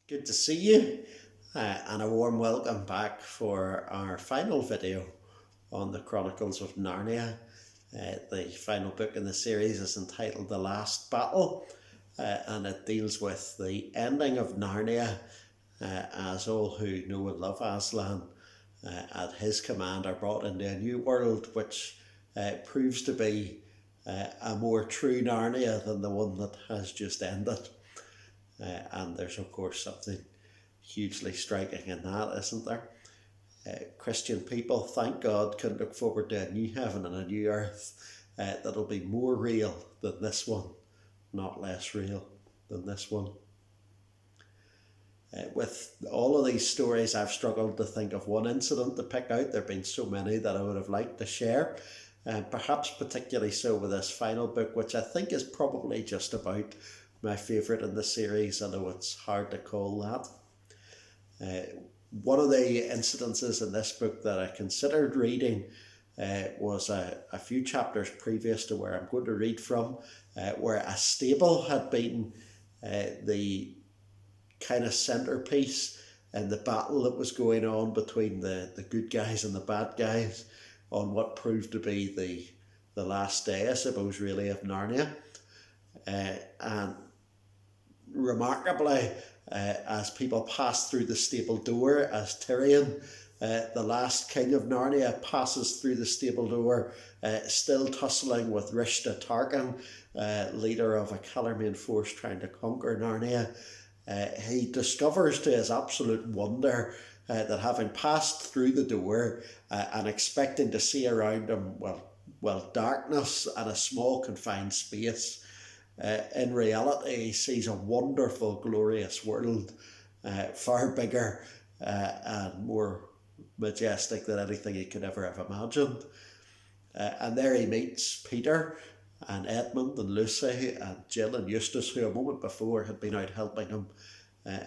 Good to see you, and a warm welcome back for our final video on the Chronicles of Narnia. The final book in the series is entitled The Last Battle, and it deals with the ending of Narnia as all who know and love Aslan at his command are brought into a new world which proves to be a more true Narnia than the one that has just ended. And there's, of course, something hugely striking in that, isn't there? Christian people, thank God, can look forward to a new heaven and a new earth that'll be more real than this one, not less real than this one. With all of these stories, I've struggled to think of one incident to pick out. There have been so many that I would have liked to share, perhaps particularly so with this final book, which I think is probably just about my favourite in the series, although it's hard to call that. One of the incidences in this book that I considered reading was a few chapters previous to where I'm going to read from, where a stable had been the kind of centerpiece in the battle that was going on between the good guys and the bad guys on what proved to be the last day, I suppose, really, of Narnia. And remarkably, as people pass through the stable door, as Tyrion, the last king of Narnia, passes through the stable door, still tussling with Rishta Tarkin, leader of a Calermain force trying to conquer Narnia, he discovers to his absolute wonder that having passed through the door and expecting to see around him, darkness and a small confined space, in reality he sees a wonderful, glorious world, far bigger and more majestic than anything he could ever have imagined. And there he meets Peter and Edmund and Lucy and Jill and Eustace, who a moment before had been out helping him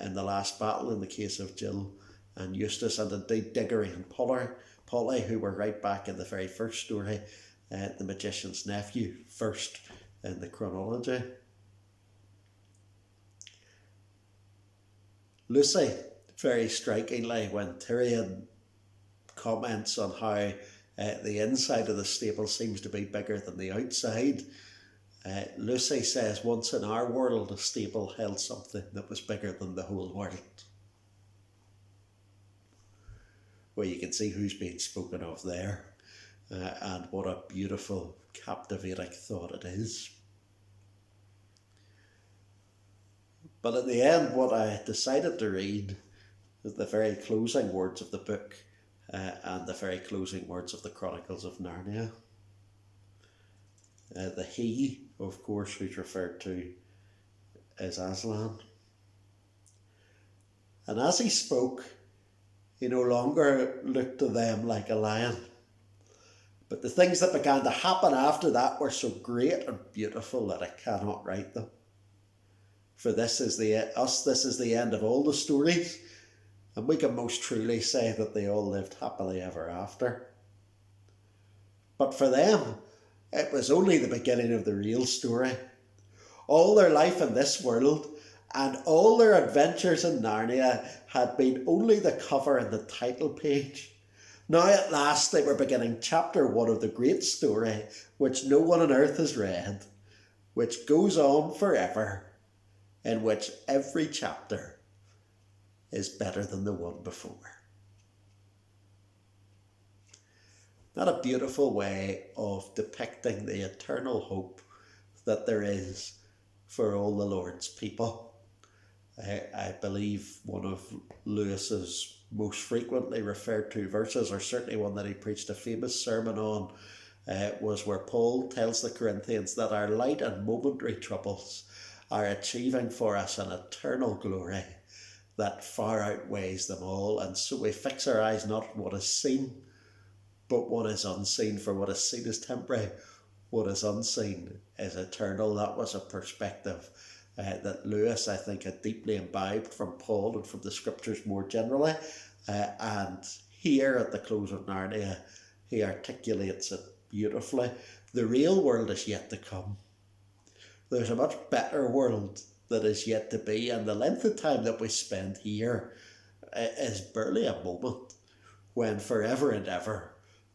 in the last battle in the case of Jill and Eustace, and indeed Diggory and Polly, who were right back in the very first story, the magician's nephew, first in the chronology. Lucy, very strikingly, when Tyrion comments on how the inside of the stable seems to be bigger than the outside, Lucy says once in our world a stable held something that was bigger than the whole world. Well, you can see who's being spoken of there, and what a beautiful, captivating thought it is. But at the end, what I decided to read is the very closing words of the book and the very closing words of the Chronicles of Narnia. The he, of course, who's referred to is Aslan. And as he spoke, he no longer looked to them like a lion. But the things that began to happen after that were so great and beautiful that I cannot write them. For this is the end of all the stories, and we can most truly say that they all lived happily ever after. But for them, it was only the beginning of the real story. All their life in this world and all their adventures in Narnia had been only the cover and the title page. Now at last they were beginning chapter 1 of the great story, which no one on earth has read, which goes on forever, in which every chapter is better than the one before. Not a beautiful way of depicting the eternal hope that there is for all the Lord's people. I believe one of Lewis's most frequently referred to verses, or certainly one that he preached a famous sermon on, was where Paul tells the Corinthians that our light and momentary troubles are achieving for us an eternal glory that far outweighs them all. And so we fix our eyes not on what is seen, but what is unseen. For what is seen is temporary, what is unseen is eternal. That was a perspective that Lewis, I think, had deeply imbibed from Paul and from the scriptures more generally. And here at the close of Narnia, he articulates it beautifully. The real world is yet to come. There's a much better world that is yet to be, and the length of time that we spend here is barely a moment, when forever and ever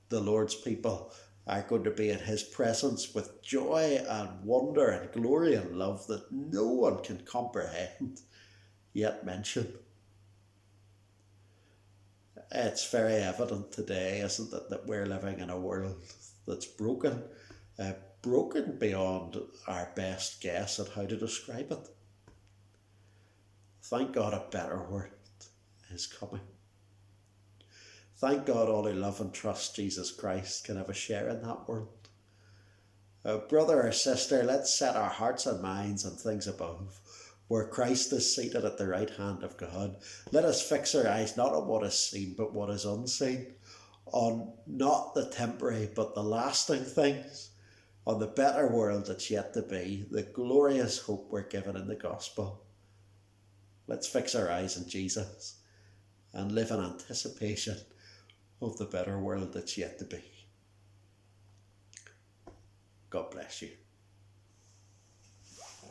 the Lord's people are going to be in his presence with joy and wonder and glory and love that no one can comprehend yet mention. It's very evident today, isn't it, that we're living in a world that's broken, broken beyond our best guess at how to describe it. Thank God a better world is coming. Thank God all who love and trust Jesus Christ can have a share in that world. Brother or sister, let's set our hearts and minds on things above, where Christ is seated at the right hand of God. Let us fix our eyes not on what is seen, but what is unseen, on not the temporary, but the lasting things, on the better world that's yet to be, the glorious hope we're given in the gospel. Let's fix our eyes on Jesus and live in anticipation of the better world that's yet to be. God bless you.